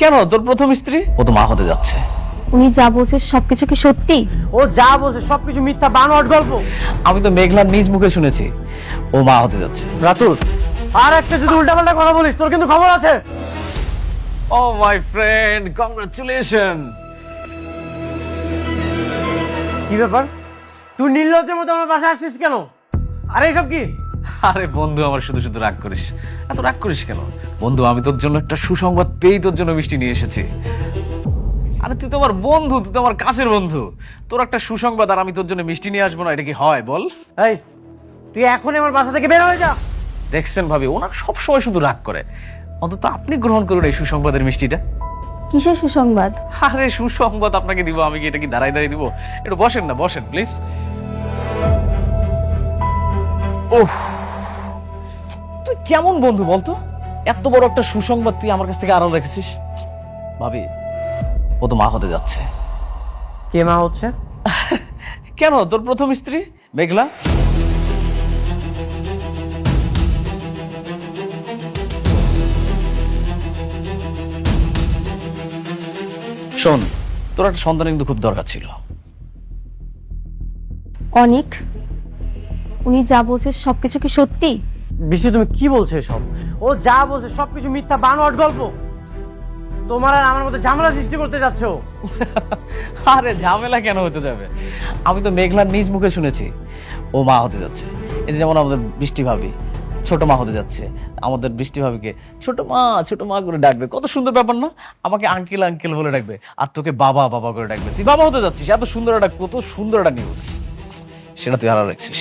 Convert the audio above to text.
কেন তোর প্রথম স্ত্রী? ও তো মা হতে যাচ্ছে। উনি যা বলছে সবকিছু কি সত্যি? ও যা বলছে সবকিছু মিথ্যা বানোয়াট গল্প। আমি তো মেঘলার নিজ মুখে শুনেছি ও মা হতে যাচ্ছে। রাতুল, আর একটা যদি উল্টাপাল্টা কথা বলিস তোর কিন্তু খবর আছে। ও মাই ফ্রেন্ড, কংগ্রাচুলেশন। কি ব্যাপার, তুই নির্লজ্জের মতো আমার বাসায় আসছিস কেন? আরে এসব কি? আরে বন্ধু, আমার শুধু শুধু রাগ করিস, এত রাগ করিস কেন? বন্ধু, আমি তোর জন্য একটা সুসংবাদ পেয়েই তোর জন্য মিষ্টি নিয়ে এসেছি। আরে তুই তো আমার বন্ধু, তুই তো আমার কাছের বন্ধু, তোর একটা সুসংবাদ আর আমি তোর জন্য মিষ্টি নিয়ে আসবো না, এটা কি হয় বল? এই, তুই এখনই আমার বাসা থেকে বের হয়ে যা। দেখছেন ভাবি, ওনার সবসময় শুধু রাগ করে। অন্তত আপনি গ্রহণ করুন এই সুসংবাদের মিষ্টিটা। কিসের সুসংবাদ? আরে সুসংবাদ আপনাকে দিব, আমি কি এটা কি দাঁড়াই দাঁড়িয়ে দিব? একটু বসেন না, বসেন প্লিজ। ওহ, তুই কেমন বন্ধু বলতো? এত বড় একটা সুসংবাদ তুই আমার কাছ থেকে আড়াল রেখেছিস। ভাবি, ও তো মা হতে যাচ্ছে। কে মা হচ্ছে? কেন তোর প্রথম স্ত্রী মেঘলা? শোন, তোর একটা সন্তান কিন্তু খুব দরকার ছিল। অনেক, উনি যা বলছে সবকিছু কি সত্যি? বিশ্ব, তুমি কি বলছো সব? ও যা বলছে সবকিছু মিথ্যা বানোয়াট গল্প। তোমার আর আমার মধ্যে ঝামেলা সৃষ্টি করতে যাচ্ছ। আরে ঝামেলা কেন হতে যাবে? আমি তো মেঘলার নিজ মুখে শুনেছি ও মা হতে যাচ্ছে। এই যে যেমন আমাদের বৃষ্টি ভাবি ছোট মা হতে যাচ্ছে, আমাদের বৃষ্টি ভাবিকে ছোট মা করে ডাকবে। কত সুন্দর ব্যাপার না? আমাকে আঙ্কেল আঙ্কেল বলে ডাকবে, আর তোকে বাবা বাবা করে ডাকবে। তুই বাবা হতে যাচ্ছিস, এত সুন্দর একটা, কত সুন্দর একটা নিউজ, সেটা তুই হারা রাখছিস।